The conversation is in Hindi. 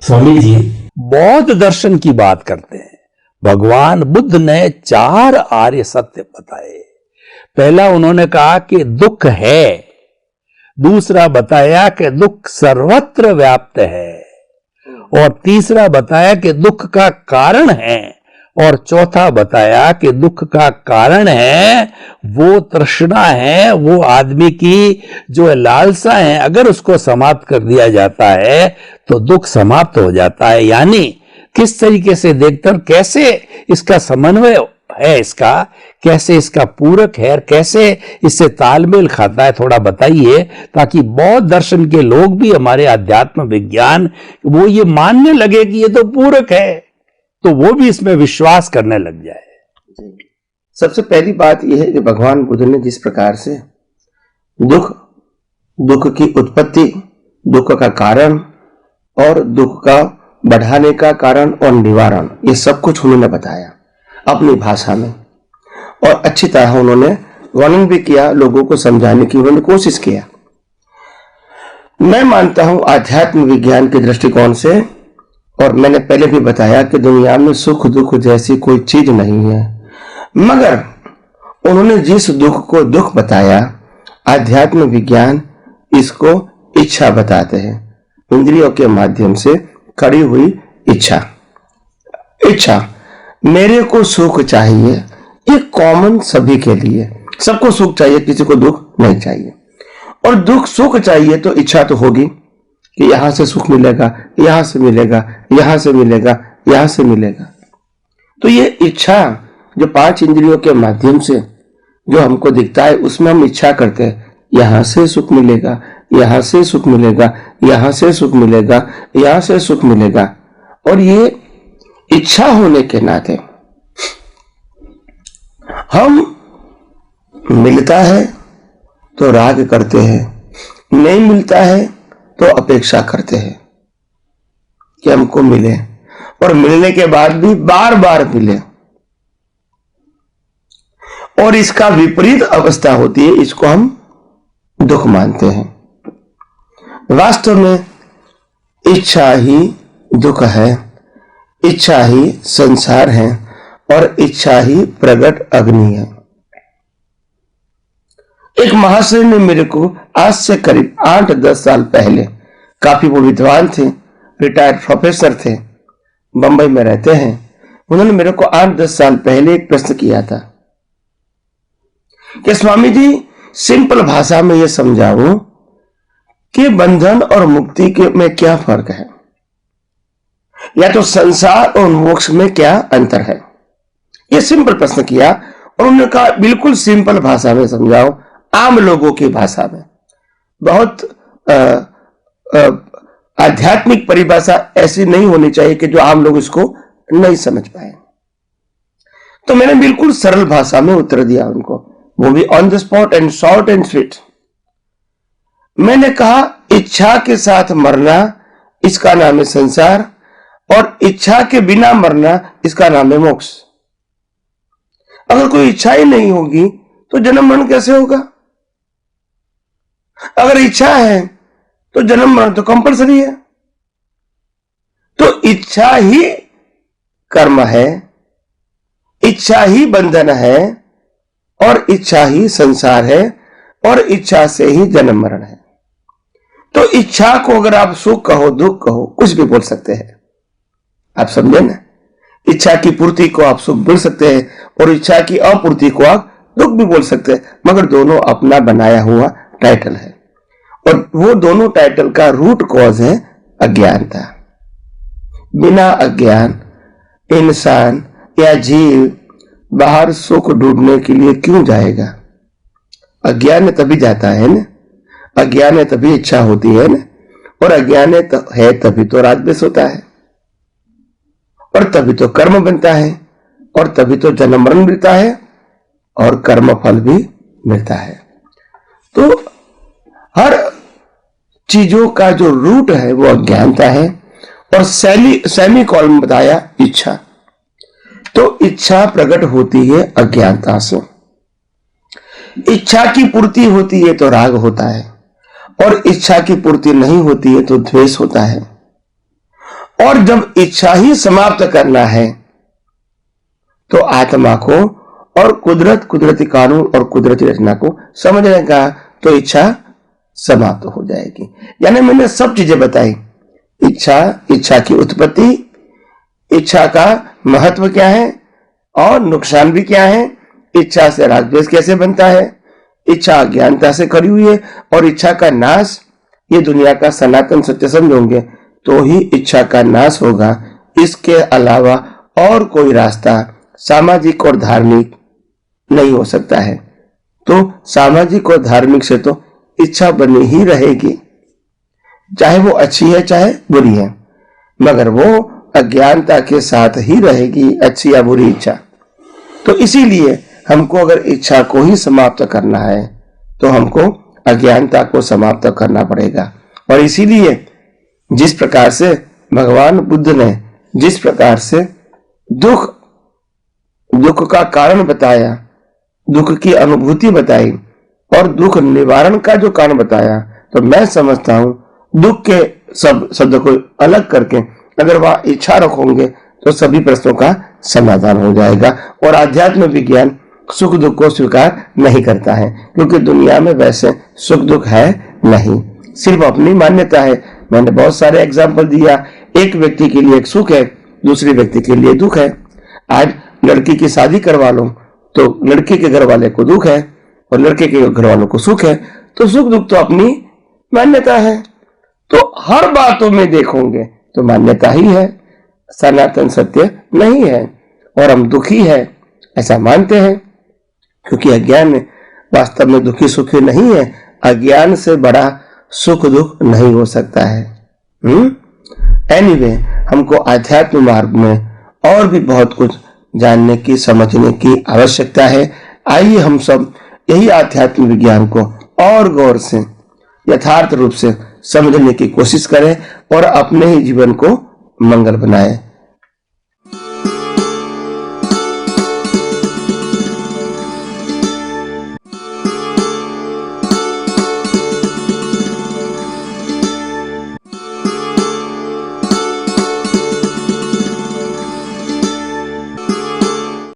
स्वामी जी बौद्ध दर्शन की बात करते हैं। भगवान बुद्ध ने 4 आर्य सत्य बताए। पहला उन्होंने कहा कि दुख है, दूसरा बताया कि दुख सर्वत्र व्याप्त है, और तीसरा बताया कि दुख का कारण है, और चौथा बताया कि दुख का कारण है वो तृष्णा है, वो आदमी की जो लालसा है, अगर उसको समाप्त कर दिया जाता है तो दुख समाप्त हो जाता है। यानी किस तरीके से देखते हैं, कैसे इसका समन्वय है, इसका कैसे इसका पूरक है, कैसे इससे तालमेल खाता है, थोड़ा बताइए, ताकि बौद्ध दर्शन के लोग भी, हमारे अध्यात्म विज्ञान, वो ये मानने लगे कि ये तो पूरक है, तो वो भी इसमें विश्वास करने लग जाए। सबसे पहली बात यह है कि भगवान बुद्ध ने जिस प्रकार से दुख की उत्पत्ति, दुख का कारण और दुख का बढ़ाने का कारण और निवारण, ये सब कुछ उन्होंने बताया अपनी भाषा में, और अच्छी तरह उन्होंने वर्णन भी किया, लोगों को समझाने की उन्होंने कोशिश किया। मैं मानता हूं आध्यात्म विज्ञान के दृष्टिकोण से, और मैंने पहले भी बताया कि दुनिया में सुख दुख जैसी कोई चीज नहीं है, मगर उन्होंने जिस दुख को दुख बताया, आध्यात्म विज्ञान इसको इच्छा बताते हैं। इंद्रियों के माध्यम से खड़ी हुई इच्छा, मेरे को सुख चाहिए, ये कॉमन सभी के लिए, सबको सुख चाहिए, किसी को दुख नहीं चाहिए। और दुख सुख चाहिए तो इच्छा तो होगी कि यहां से सुख मिलेगा, यहां से मिलेगा, यहां से मिलेगा, यहां से मिलेगा। तो ये इच्छा जो 5 इंद्रियों के माध्यम से जो हमको दिखता है, उसमें हम इच्छा करते हैं, यहां से सुख मिलेगा, यहां से सुख मिलेगा, यहां से सुख मिलेगा, यहां से सुख मिलेगा। और ये इच्छा होने के नाते हम मिलता है तो राग करते हैं, नहीं मिलता है तो अपेक्षा करते हैं कि हमको मिले, और मिलने के बाद भी बार बार मिले। और इसका विपरीत अवस्था होती है, इसको हम दुख मानते हैं। वास्तव में इच्छा ही दुख है, इच्छा ही संसार है, और इच्छा ही प्रगट अग्नि है। एक महाशय ने मेरे को आज से करीब 8-10 साल पहले, काफी वो विद्वान थे, रिटायर्ड प्रोफेसर थे, बंबई में रहते हैं, उन्होंने मेरे को 8-10 साल पहले एक प्रश्न किया था कि स्वामी जी सिंपल भाषा में ये समझाओ कि बंधन और मुक्ति के में क्या फर्क है, या तो संसार और मोक्ष में क्या अंतर है। ये सिंपल प्रश्न किया, और उन्होंने कहा बिल्कुल सिंपल भाषा में समझाओ, आम लोगों की भाषा में। बहुत आध्यात्मिक परिभाषा ऐसी नहीं होनी चाहिए कि जो आम लोग इसको नहीं समझ पाए। तो मैंने बिल्कुल सरल भाषा में उत्तर दिया उनको, वो भी on the spot and short and sweet. मैंने कहा इच्छा के साथ मरना, इसका नाम है संसार, और इच्छा के बिना मरना, इसका नाम है मोक्ष। अगर कोई इच्छा ही नहीं होगी तो जन्म मरण कैसे होगा? अगर इच्छा है तो जन्म मरण तो कंपलसरी है। तो इच्छा ही कर्म है, इच्छा ही बंधन है, और इच्छा ही संसार है, और इच्छा से ही जन्म मरण है। तो इच्छा को अगर आप सुख कहो, दुख कहो, कुछ भी बोल सकते हैं, आप समझे ना। इच्छा की पूर्ति को आप सुख बोल सकते हैं, और इच्छा की अपूर्ति को आप दुख भी बोल सकते हैं, मगर दोनों अपना बनाया हुआ टाइटल है, और वो दोनों टाइटल का रूट कॉज है अज्ञानता। बिना अज्ञान इंसान या जीव बाहर सुख ढूंढने के लिए क्यों जाएगा? अज्ञान है तभी जाता है ना, अज्ञान है तभी इच्छा होती है ना, और अज्ञान है तभी तो राग द्वेष होता है, और तभी तो कर्म बनता है, और तभी तो जन्म मरण मिलता है, और कर्म फल भी मिलता है। तो हर चीजों का जो रूट है वो अज्ञानता है, और सेमी कॉलम बताया इच्छा। तो इच्छा प्रकट होती है अज्ञानता से, इच्छा की पूर्ति होती है तो राग होता है, और इच्छा की पूर्ति नहीं होती है तो द्वेष होता है। और जब इच्छा ही समाप्त करना है तो आत्मा को और कुदरती कानून और कुदरती रचना को समझने का, तो इच्छा समाप्त हो जाएगी। यानी मैंने सब चीजें बताई, इच्छा की उत्पत्ति, इच्छा का महत्व क्या है और नुकसान भी क्या है, इच्छा से राग द्वेष कैसे बनता है, इच्छा अज्ञानता से करी हुई है, और इच्छा का नाश, ये दुनिया का सनातन सत्य समझोगे तो ही इच्छा का नाश होगा। इसके अलावा और कोई रास्ता सामाजिक और धार्मिक नहीं हो सकता है। तो सामाजिक और धार्मिक से तो इच्छा बनी ही रहेगी, चाहे वो अच्छी है चाहे बुरी है, मगर वो अज्ञानता के साथ ही रहेगी, अच्छी या बुरी इच्छा। तो इसीलिए हमको अगर इच्छा को ही समाप्त करना है तो हमको अज्ञानता को समाप्त करना पड़ेगा। और इसीलिए जिस प्रकार से भगवान बुद्ध ने जिस प्रकार से दुख का कारण बताया, दुख की अनुभूति बताई और दुख निवारण का जो कारण बताया, तो मैं समझता हूं दुख के सब शब्द को अलग करके अगर वह इच्छा रखोगे तो सभी प्रश्नों का समाधान हो जाएगा। और आध्यात्म विज्ञान सुख दुख को स्वीकार नहीं करता है, क्योंकि दुनिया में वैसे सुख दुख है नहीं, सिर्फ अपनी मान्यता है। मैंने बहुत सारे एग्जाम्पल दिया, एक व्यक्ति के लिए एक सुख है, दूसरे व्यक्ति के लिए दुख है। आज लड़की की शादी करवा लो तो लड़के के घर वाले को दुख है और लड़के के घर वालों को सुख है। तो सुख दुख तो अपनी मान्यता है। तो हर बातों में देखोगे तो मान्यता ही है, सनातन सत्य नहीं है। और हम दुखी है ऐसा मानते हैं, क्योंकि अज्ञान में वास्तव में दुखी सुखी नहीं है। अज्ञान से बड़ा सुख दुख नहीं हो सकता है। एनीवे, हमको आध्यात्म मार्ग में और भी बहुत कुछ जानने की समझने की आवश्यकता है। आइए हम सब यही आध्यात्म विज्ञान को और गौर से यथार्थ रूप से समझने की कोशिश करें और अपने ही जीवन को मंगल बनाएं।